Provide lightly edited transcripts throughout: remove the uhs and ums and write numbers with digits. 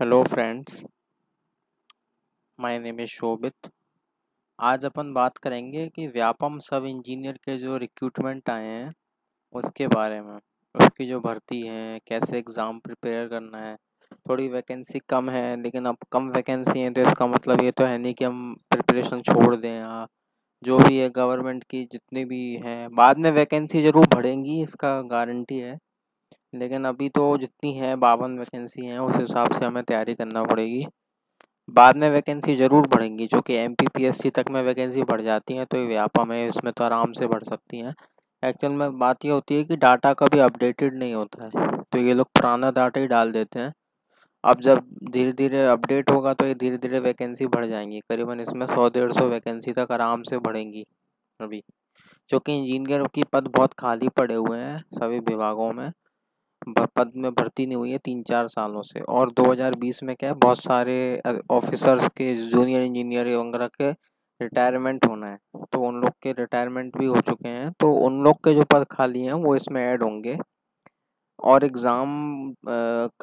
Hello friends, my name is Shobhit. आज अपन बात करेंगे कि व्यापम सब इंजीनियर के जो रिक्रूटमेंट आए हैं उसके बारे में। उसकी जो भर्ती है, कैसे एग्ज़ाम प्रिपेयर करना है। थोड़ी वैकेंसी कम है, लेकिन अब कम वैकेंसी है तो इसका मतलब ये तो है नहीं कि हम प्रिपरेशन छोड़ दें। हाँ, जो भी है गवर्नमेंट की जितनी भी हैं, बाद में वैकेंसी ज़रूर बढ़ेंगी, इसका गारंटी है। लेकिन अभी तो जितनी है 52 वैकेंसी हैं, उस हिसाब से हमें तैयारी करना पड़ेगी। बाद में वैकेंसी ज़रूर बढ़ेंगी, जो कि एमपीपीएससी तक में वैकेंसी बढ़ जाती हैं तो ये व्यापम है, इसमें तो आराम से बढ़ सकती हैं। एक्चुअल में बात ये होती है कि डाटा कभी अपडेटेड नहीं होता है, तो ये लोग पुराना डाटा ही डाल देते हैं। अब जब धीरे धीरे अपडेट होगा तो ये धीरे धीरे वैकेंसी बढ़ जाएंगी, करीबन इसमें 100-150 वैकेंसी तक आराम से बढ़ेंगी अभी। जो कि इंजीनियर की पद बहुत खाली पड़े हुए हैं सभी विभागों में, पद में भर्ती नहीं हुई है 3-4 सालों से। और 2020 में क्या है, बहुत सारे ऑफिसर्स के, जूनियर इंजीनियर वगैरह के रिटायरमेंट होना है, तो उन लोग के रिटायरमेंट भी हो चुके हैं, तो उन लोग के जो पद खाली हैं वो इसमें ऐड होंगे। और एग्ज़ाम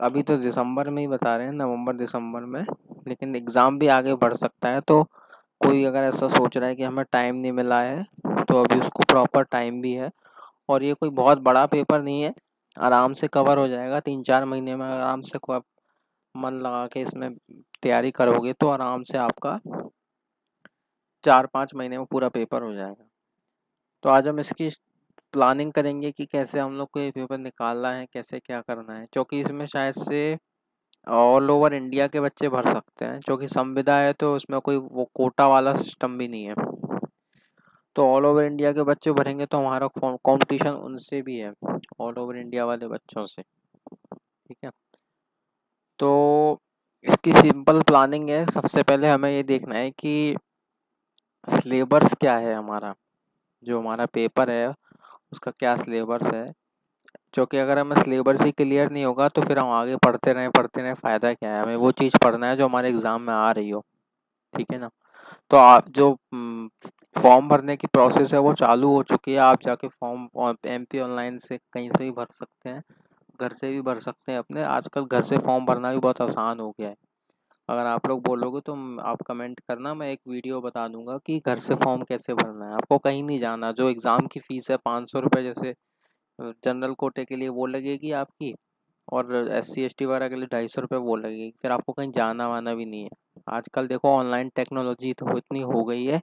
अभी तो दिसंबर में ही बता रहे हैं, नवंबर दिसंबर में, लेकिन एग्ज़ाम भी आगे बढ़ सकता है। तो कोई अगर ऐसा सोच रहा है कि हमें टाइम नहीं मिला है, तो अभी उसको प्रॉपर टाइम भी है। और ये कोई बहुत बड़ा पेपर नहीं है, आराम से कवर हो जाएगा 3-4 महीने में। आराम से को आप मन लगा के इसमें तैयारी करोगे तो आराम से आपका 4-5 महीने में पूरा पेपर हो जाएगा। तो आज हम इसकी प्लानिंग करेंगे कि कैसे हम लोग को ये पेपर निकालना है, कैसे क्या करना है, क्योंकि इसमें शायद से ऑल ओवर इंडिया के बच्चे भर सकते हैं। क्योंकि संविदा है तो उसमें कोई वो कोटा वाला सिस्टम भी नहीं है, तो ऑल ओवर इंडिया के बच्चे भरेंगे तो हमारा कंपटीशन उनसे भी है, ऑल ओवर इंडिया वाले बच्चों से। ठीक है, तो इसकी सिंपल प्लानिंग है। सबसे पहले हमें ये देखना है कि सिलेबस क्या है हमारा, जो हमारा पेपर है उसका क्या सिलेबस है। क्योंकि अगर हमें सिलेबस ही क्लियर नहीं होगा तो फिर हम आगे पढ़ते रहें, फ़ायदा क्या है। हमें वो चीज़ पढ़ना है जो हमारे एग्ज़ाम में आ रही हो। ठीक है ना। तो आप जो फॉर्म भरने की प्रोसेस है वो चालू हो चुकी है। आप जाके फॉर्म एमपी ऑनलाइन से कहीं से भी भर सकते हैं, घर से भी भर सकते हैं अपने। आजकल घर से फॉर्म भरना भी बहुत आसान हो गया है। अगर आप लोग बोलोगे तो आप कमेंट करना, मैं एक वीडियो बता दूंगा कि घर से फॉर्म कैसे भरना है। आपको कहीं नहीं जाना। जो एग्ज़ाम की फ़ीस है 500 रुपये, जैसे जनरल कोटे के लिए वो लगेगी आपकी, और SC ST वगैरह के लिए 250 रुपये वो लगेगी। फिर आपको कहीं जाना वाना भी नहीं है। आजकल देखो ऑनलाइन टेक्नोलॉजी तो इतनी हो गई है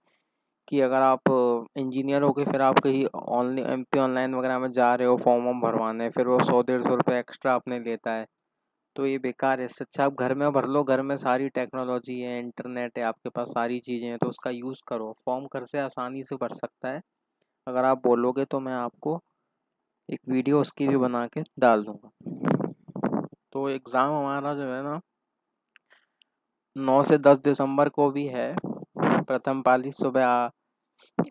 कि अगर आप इंजीनियर हो के फिर आप कहीं ऑनलाइन MP ऑनलाइन वगैरह में जा रहे हो फॉर्म वॉर्म भरवाने, फिर वो 100-150 रुपये एक्स्ट्रा अपने लेता है, तो ये बेकार है। इससे अच्छा आप घर में भर लो। घर में सारी टेक्नोलॉजी है, इंटरनेट है, आपके पास सारी चीज़ें हैं, तो उसका यूज़ करो। फॉर्म घर से आसानी से भर सकता है। अगर आप बोलोगे तो मैं आपको एक वीडियो उसकी भी बना के डाल दूँगा। तो एग्ज़ाम हमारा जो है ना 9 से 10 दिसंबर को भी है। प्रथम पाली सुबह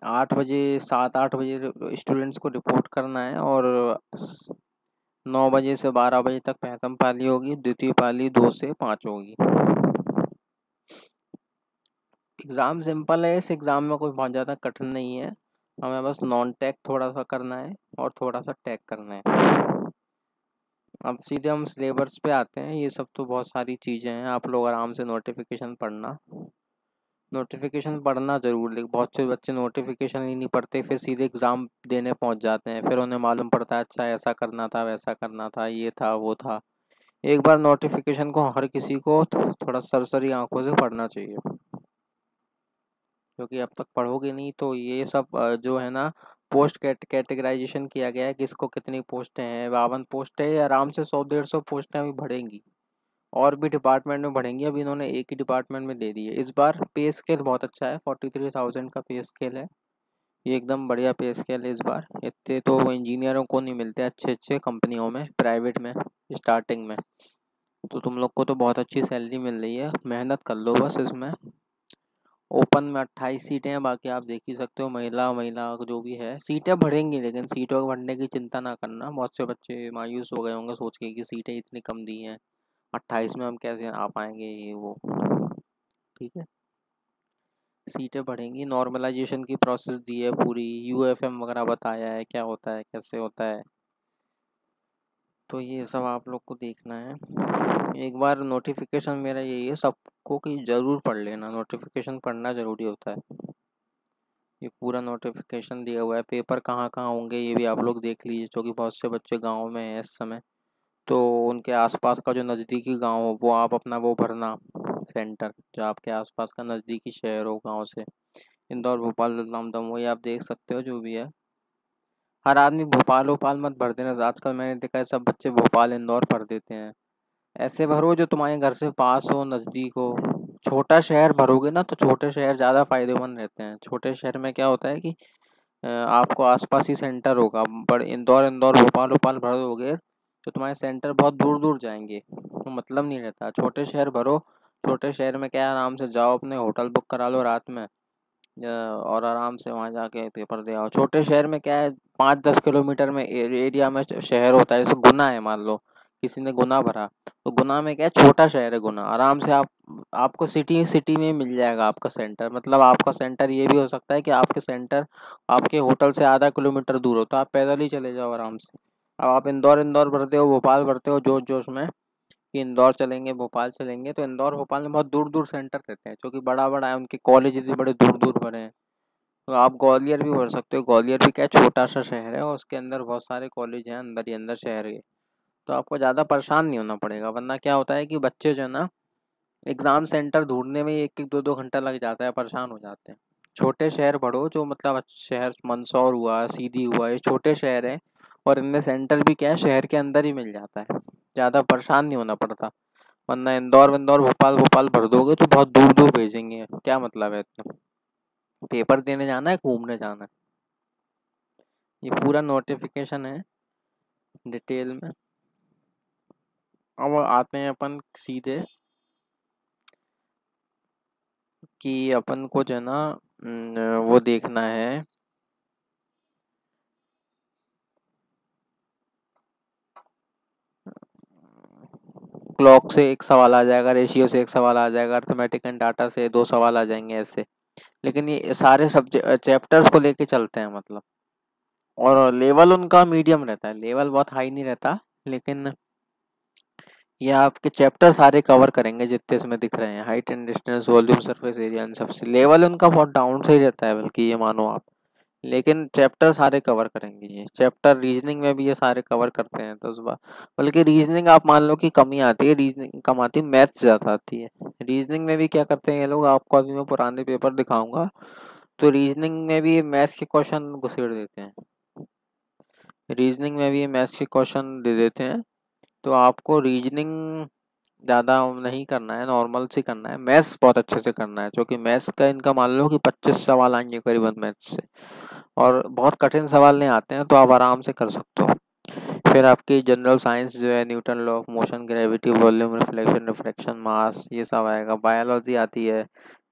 8 बजे, 7-8 बजे स्टूडेंट्स को रिपोर्ट करना है, और 9 बजे से 12 बजे तक प्रथम पाली होगी, द्वितीय पाली 2 से 5 होगी। एग्ज़ाम सिंपल है, इस एग्ज़ाम में कोई बहुत ज़्यादा कठिन नहीं है। हमें बस नॉन टेक थोड़ा सा करना है और थोड़ा सा टेक करना है। अब सीधे हम सिलेबस पे आते हैं। ये सब तो बहुत सारी चीज़ें हैं, आप लोग आराम से नोटिफिकेशन पढ़ना। नोटिफिकेशन पढ़ना ज़रूर, लेकिन बहुत से बच्चे नोटिफिकेशन ही नहीं पढ़ते, फिर सीधे एग्ज़ाम देने पहुंच जाते हैं। फिर उन्हें मालूम पड़ता है अच्छा ऐसा करना था, वैसा करना था, ये था वो था। एक बार नोटिफिकेशन को हर किसी को थोड़ा सरसरी आंखों से पढ़ना चाहिए, क्योंकि अब तक पढ़ोगे नहीं तो ये सब जो है ना, पोस्ट कैटेगराइजेशन किया गया है, किसको कितनी पोस्टें हैं। 52 पोस्टें, आराम से 100-150 पोस्टें अभी बढ़ेंगी, और भी डिपार्टमेंट में बढ़ेंगी। अभी इन्होंने एक ही डिपार्टमेंट में दे दी है। इस बार पे स्केल बहुत अच्छा है, 43,000 का पे स्केल है। ये एकदम बढ़िया पे स्केल है इस बार। इतने तो इंजीनियरों को नहीं मिलते अच्छे अच्छे कंपनियों में, प्राइवेट में, स्टार्टिंग में। तो तुम लोग को तो बहुत अच्छी सैलरी मिल रही है, मेहनत कर लो बस इसमें। ओपन में 28 सीटें हैं, बाकी आप देख ही सकते हो। महिला महिला जो भी है, सीटें बढ़ेंगी, लेकिन सीटों के बढ़ने की चिंता ना करना। बहुत से बच्चे मायूस हो गए होंगे सोच के कि सीटें इतनी कम दी हैं, 28 में हम कैसे आ पाएंगे, ये वो। ठीक है, सीटें बढ़ेंगी। नॉर्मलाइजेशन की प्रोसेस दी है पूरी, UFM वगैरह बताया है क्या होता है, कैसे होता है। तो ये सब आप लोग को देखना है। एक बार नोटिफिकेशन मेरा यही है सबको कि ज़रूर पढ़ लेना, नोटिफिकेशन पढ़ना ज़रूरी होता है। ये पूरा नोटिफिकेशन दिया हुआ है, पेपर कहाँ कहाँ होंगे ये भी आप लोग देख लीजिए, क्योंकि बहुत से बच्चे गांव में हैं इस समय, तो उनके आसपास का जो नज़दीकी गांव हो वो आप अपना वो भरना सेंटर, जो आपके आसपास का नज़दीकी शहर हो गांव से। इंदौर, भोपाल, रतलाम, दमोह, ये आप देख सकते हो जो भी है। हर आदमी भोपाल भोपाल मत भर देना, आजकल मैंने देखा है सब बच्चे भोपाल इंदौर भर देते हैं। ऐसे भरो जो तुम्हारे घर से पास हो, नज़दीक हो। छोटा शहर भरोगे ना तो छोटे शहर ज़्यादा फायदेमंद रहते हैं। छोटे शहर में क्या होता है कि आपको आसपास ही सेंटर होगा। बड़े इंदौर इंदौर भोपाल भोपाल भर दोगे तो तुम्हारे सेंटर बहुत दूर दूर जाएंगे, तो मतलब नहीं रहता। छोटे शहर भरो, छोटे शहर में क्या है, आराम से जाओ, अपने होटल बुक करा लो रात में और आराम से वहाँ जाके पेपर दे आओ। छोटे शहर में क्या है, 5-10 किलोमीटर में एरिया में शहर होता है। जैसे गुना है, मान लो किसी ने गुना भरा, तो गुना में क्या है, छोटा शहर है गुना। आराम से आपको सिटी सिटी में मिल जाएगा आपका सेंटर। मतलब आपका सेंटर ये भी हो सकता है कि आपके सेंटर आपके होटल से आधा किलोमीटर दूर हो, तो आप पैदल ही चले जाओ आराम से। अब आप इंदौर इंदौर भरते हो, भोपाल भरते हो जोश जोश में कि इंदौर चलेंगे भोपाल चलेंगे, तो इंदौर भोपाल में बहुत दूर दूर सेंटर रहते हैं, क्योंकि बड़ा बड़ा है, उनके कॉलेज भी बड़े दूर दूर भरे हैं। तो आप ग्वालियर भी भर सकते हो। ग्वालियर भी क्या है, छोटा सा शहर है और उसके अंदर बहुत सारे कॉलेज हैं अंदर ही अंदर शहर के। तो आपको ज़्यादा परेशान नहीं होना पड़ेगा, वरना क्या होता है कि बच्चे जो है ना एग्ज़ाम सेंटर ढूंढने में 1-1, 2-2 घंटा लग जाता है, परेशान हो जाते हैं। छोटे शहर पढ़ो, जो मतलब शहर मंदसौर हुआ, सीधी हुआ, ये छोटे शहर हैं और इनमें सेंटर भी क्या है, शहर के अंदर ही मिल जाता है, ज़्यादा परेशान नहीं होना पड़ता। वरना इंदौर विंदौर भोपाल भोपाल भर दोगे तो बहुत दूर दूर भेजेंगे, क्या मतलब है इतना। पेपर देने जाना है, घूमने जाना है। ये पूरा नोटिफिकेशन है डिटेल में। अब आते हैं अपन सीधे कि अपन को जो है ना वो देखना है क्लॉक से एक सवाल आ जाएगा, रेशियो से एक सवाल आ जाएगा, अर्थमेटिक एंड डाटा से 2 सवाल आ जाएंगे ऐसे। लेकिन ये सारे सब्जेक्ट चैप्टर्स को लेके चलते हैं मतलब। और लेवल उनका मीडियम रहता है, लेवल बहुत हाई नहीं रहता, लेकिन ये आपके चैप्टर सारे कवर करेंगे जितने इसमें दिख रहे हैं। Height and distance, volume, surface area, इन सबसे लेवल उनका बहुत डाउन से ही रहता है, बल्कि ये मानो आप। लेकिन चैप्टर सारे कवर करेंगे ये चैप्टर। रीजनिंग में भी ये सारे कवर करते हैं 10 बार। बल्कि रीजनिंग आप मान लो कि कम ही आती है, रीजनिंग कम आती है, मैथ्स ज़्यादा आती है। रीजनिंग में भी क्या करते हैं ये लोग, आपको अभी मैं पुराने पेपर दिखाऊंगा, तो रीजनिंग में भी मैथ्स के क्वेश्चन घुसेड़ देते हैं। रीजनिंग में भी मैथ्स के क्वेश्चन दे देते हैं। तो आपको रीजनिंग ज़्यादा नहीं करना है, नॉर्मल से करना है। मैथ्स बहुत अच्छे से करना है, क्योंकि मैथ्स का इनका मान लो कि 25 सवाल आएंगे करीबन मैथ्स से, और बहुत कठिन सवाल नहीं आते हैं, तो आप आराम से कर सकते हो। फिर आपकी जनरल साइंस जो है, Newton law of motion, gravity, volume, reflection, refraction, mass, ये सब आएगा। बायोलॉजी आती है,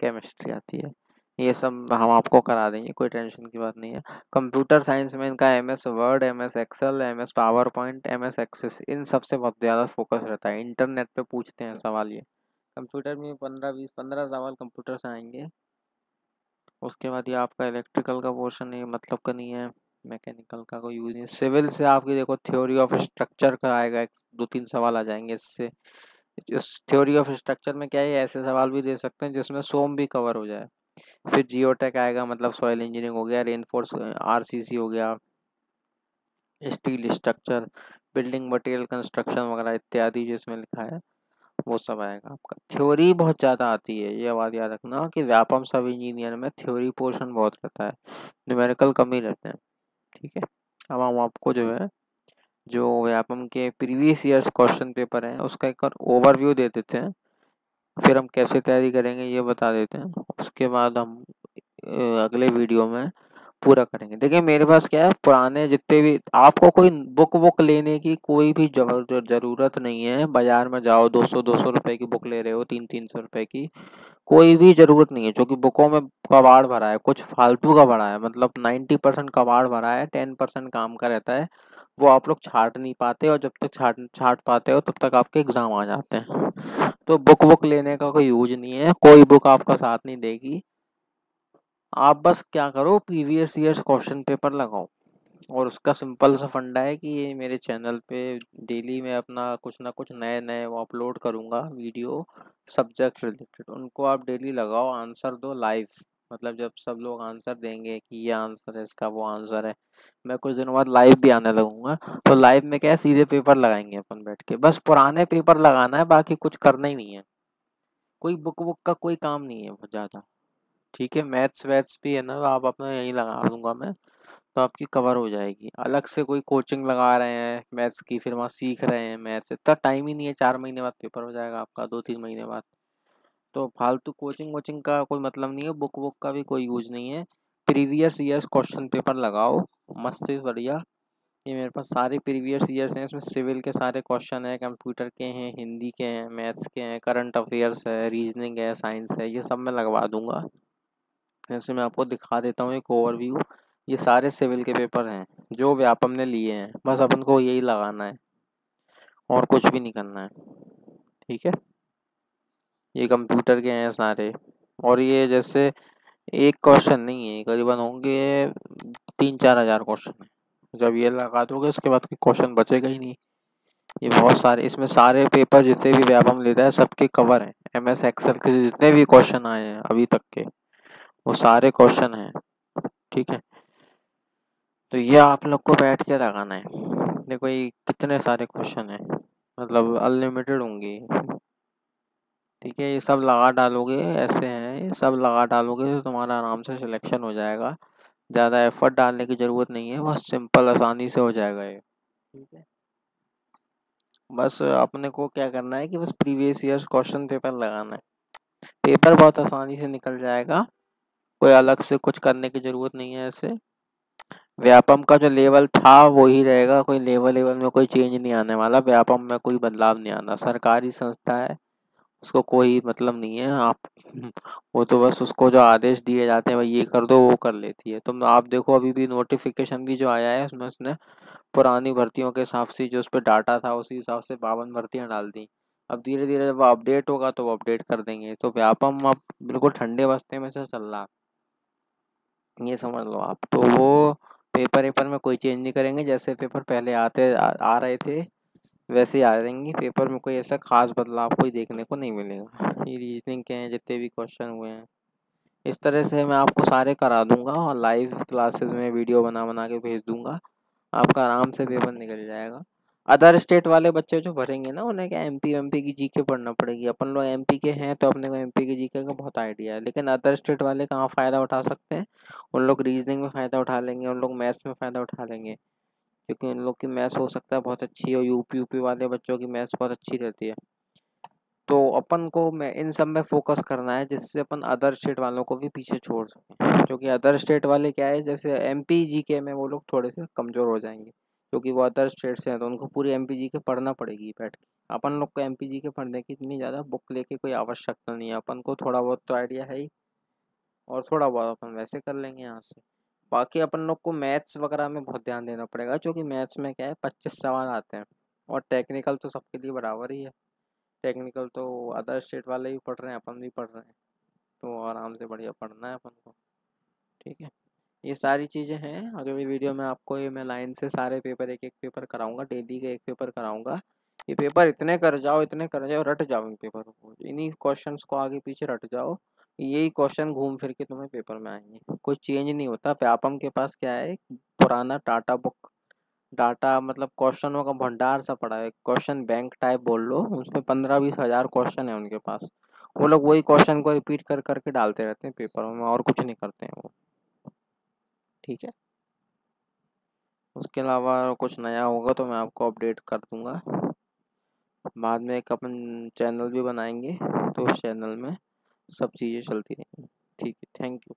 केमिस्ट्री आती है, ये सब हम आपको करा देंगे, कोई टेंशन की बात नहीं है। कंप्यूटर साइंस में इनका MS word, MS excel, MS power point, MS access, इन सब से बहुत ज़्यादा फोकस रहता है। इंटरनेट पे पूछते हैं सवाल ये। कंप्यूटर में 15-20-15 सवाल कंप्यूटर से आएंगे। उसके बाद ये आपका इलेक्ट्रिकल का पोर्शन है, मतलब का नहीं है। मैकेनिकल का कोई यूज नहीं। सिविल से आपकी देखो थ्योरी ऑफ स्ट्रक्चर का आएगा, 2-3 सवाल आ जाएंगे इससे। इस थ्योरी ऑफ स्ट्रक्चर में क्या है, ऐसे सवाल भी दे सकते हैं जिसमें सोम भी कवर हो जाए। फिर जियोटेक आएगा, मतलब सॉइल इंजीनियरिंग हो गया, रेनफोर्स RCC हो गया, steel structure, building material construction वगैरह इत्यादि जिसमें लिखा है, वो सब आएगा आपका। थ्योरी बहुत ज़्यादा आती है, ये बात याद रखना कि व्यापम सब इंजीनियर में थ्योरी पोर्शन बहुत रहता है, न्यूमेरिकल कम ही रहते हैं। ठीक है, अब हम आपको जो है, जो व्यापम के प्रीवियस ईयर्स क्वेश्चन पेपर हैं उसका एक ओवरव्यू दे देते हैं। फिर हम कैसे तैयारी करेंगे ये बता देते हैं। उसके बाद हम अगले वीडियो में पूरा करेंगे। देखिए मेरे पास क्या है, पुराने जितने भी, आपको कोई बुक वुक लेने की कोई भी ज़रूरत नहीं है। बाजार में जाओ, 200-200 रुपए की बुक ले रहे हो, 300-300 रुपए की, कोई भी ज़रूरत नहीं है, क्योंकि बुकों में कबाड़ भरा है, कुछ फालतू का भरा है। मतलब 90% कबाड़ भरा है, 10% काम का रहता है, वो आप लोग छाट नहीं पाते, और जब तक छाट छाट पाते हो तब तक आपके एग्ज़ाम आ जाते हैं। तो बुक वुक लेने का कोई यूज नहीं है, कोई बुक आपका साथ नहीं देगी। आप बस क्या करो, प्रीवियस ईयर्स क्वेश्चन पेपर लगाओ, और उसका सिंपल सा फंडा है कि ये मेरे चैनल पे डेली मैं अपना कुछ ना कुछ नए नए वो अपलोड करूँगा वीडियो सब्जेक्ट रिलेटेड। उनको आप डेली लगाओ, आंसर दो लाइव। मतलब जब सब लोग आंसर देंगे कि ये आंसर है, इसका वो आंसर है, मैं कुछ दिनों बाद लाइव भी आने लगूंगा। तो लाइव में क्या है, सीधे पेपर लगाएंगे अपन बैठ के, बस पुराने पेपर लगाना है, बाकी कुछ करना ही नहीं है। कोई बुक वुक का कोई काम नहीं है बहुत ज़्यादा। ठीक है, मैथ्स वैथ्स भी है ना, आप अपना यहीं लगा दूंगा मैं, तो आपकी कवर हो जाएगी। अलग से कोई कोचिंग लगा रहे हैं मैथ्स की, फिर वहाँ सीख रहे हैं मैथ्स, इतना टाइम ही नहीं है। 4 महीने बाद पेपर हो जाएगा आपका, 2-3 महीने बाद। तो फालतू कोचिंग वोचिंग का कोई मतलब नहीं है, बुक वुक का भी कोई यूज नहीं है। प्रीवियस ईयर्स क्वेश्चन पेपर लगाओ, मस्त से बढ़िया। ये मेरे पास सारे प्रीवियस ईयर्स हैं, इसमें सिविल के सारे क्वेश्चन हैं, कंप्यूटर के हैं, हिंदी के हैं, मैथ्स के हैं, करंट अफेयर्स है, रीजनिंग है, साइंस है, ये सब मैं लगवा दूंगा। जैसे मैं आपको दिखा देता हूँ एक ओवरव्यू। ये सारे सिविल के पेपर हैं जो व्यापम ने लिए हैं, बस अपन को यही लगाना है और कुछ भी नहीं करना है। ठीक है, ये कंप्यूटर के हैं सारे। और ये जैसे एक क्वेश्चन नहीं है, करीबन होंगे 3-4 हज़ार क्वेश्चन है। जब ये लगा दोगे उसके बाद क्वेश्चन बचेगा ही नहीं। ये बहुत सारे, इसमें सारे पेपर जितने भी व्यापम लेता है सबके कवर हैं। MS एक्सेल के जितने भी क्वेश्चन आए हैं अभी तक के, वो सारे क्वेश्चन हैं। ठीक है, तो ये आप लोग को बैठ के लगाना है। देखो ये कितने सारे क्वेश्चन हैं, मतलब अनलिमिटेड होंगे। ठीक है, ये सब लगा डालोगे, ऐसे हैं ये सब लगा डालोगे तो तुम्हारा आराम से सिलेक्शन हो जाएगा। ज़्यादा एफर्ट डालने की ज़रूरत नहीं है, बहुत सिंपल आसानी से हो जाएगा ये। ठीक है, बस अपने को क्या करना है कि बस प्रीवियस ईयर्स क्वेश्चन पेपर लगाना है, पेपर बहुत आसानी से निकल जाएगा। कोई अलग से कुछ करने की ज़रूरत नहीं है। ऐसे व्यापम का जो लेवल था वही रहेगा, कोई लेवल लेवल में कोई चेंज नहीं आने वाला। व्यापम में कोई बदलाव नहीं आना, सरकारी संस्था है, उसको कोई मतलब नहीं है। आप वो तो बस उसको जो आदेश दिए जाते हैं भाई ये कर दो, वो कर लेती है। तुम आप देखो अभी भी नोटिफिकेशन भी जो आया है उसमें उसने पुरानी भर्तियों के हिसाब से जो उस पर डाटा था उसी हिसाब से 52 भर्तियां डाल दी। अब धीरे धीरे जब अपडेट होगा तो वो अपडेट कर देंगे। तो व्यापम अब बिल्कुल ठंडे बस्ते में से चल रहा, ये समझ लो आप। तो वो पेपर वेपर में कोई चेंज नहीं करेंगे, जैसे पेपर पहले आ रहे थे वैसे ही आ जाएंगे। पेपर में कोई ऐसा खास बदलाव कोई देखने को नहीं मिलेगा। ये रीजनिंग के हैं जितने भी क्वेश्चन हुए हैं, इस तरह से मैं आपको सारे करा दूंगा और लाइव क्लासेस में वीडियो बना बना के भेज दूंगा। आपका आराम से पेपर निकल जाएगा। अदर स्टेट वाले बच्चे जो भरेंगे ना, उन्हें क्या MP की जीके पढ़ना पड़ेगी। अपन लोग MP के हैं तो अपने को MP की जीके का बहुत आइडिया है, लेकिन अदर स्टेट वाले कहाँ फ़ायदा उठा सकते हैं। उन लोग रीजनिंग में फ़ायदा उठा लेंगे, उन लोग मैथ्स में फ़ायदा उठा लेंगे, क्योंकि उन लोग की मैथ्स हो सकता है बहुत अच्छी हो। यूपी वाले बच्चों की मैथ्स बहुत अच्छी रहती है। तो अपन को मैं इन सब में फोकस करना है जिससे अपन अदर स्टेट वालों को भी पीछे छोड़ सकें। क्योंकि अदर स्टेट वाले क्या है, जैसे MP GK में वो लोग थोड़े से कमज़ोर हो जाएंगे, क्योंकि वो अदर स्टेट से हैं, तो उनको पूरी MP GK पढ़ना पड़ेगी बैठ के। अपन लोग को MP GK पढ़ने की इतनी ज़्यादा बुक लेके कोई आवश्यकता नहीं है। अपन को थोड़ा बहुत तो आइडिया है ही, और थोड़ा बहुत अपन वैसे कर लेंगे यहाँ से। बाकी अपन लोग को मैथ्स वगैरह में बहुत ध्यान देना पड़ेगा, क्योंकि मैथ्स में क्या है 25 सवाल आते हैं, और टेक्निकल तो सबके लिए बराबर ही है। टेक्निकल तो अदर स्टेट वाले भी पढ़ रहे हैं, अपन भी पढ़ रहे हैं, तो आराम से बढ़िया पढ़ना है अपन को। ठीक है, ये सारी चीज़ें हैं। अगली वीडियो में आपको ये मैं लाइन से सारे पेपर एक एक पेपर कराऊंगा, डेली के एक पेपर कराऊंगा। ये पेपर इतने कर जाओ, इतने कर जाओ, रट जाओ इन पेपरों को, इन्हीं क्वेश्चंस को आगे पीछे रट जाओ। यही क्वेश्चन घूम फिर के तुम्हें पेपर में आएंगे, कोई चेंज नहीं होता। व्यापम के पास क्या है, पुराना टाटा बुक, डाटा मतलब क्वेश्चनों का भंडार सा पड़ा है। क्वेश्चन बैंक टाइप बोल लो, उसमें 15-20 हज़ार क्वेश्चन है उनके पास। वो लोग वही क्वेश्चन को रिपीट कर करके डालते रहते हैं पेपरों में, और कुछ नहीं करते हैं वो। ठीक है, उसके अलावा कुछ नया होगा तो मैं आपको अपडेट कर दूंगा। बाद में एक अपन चैनल भी बनाएंगे, तो उस चैनल में सब चीज़ें चलती रहेंगी। ठीक है, थैंक यू।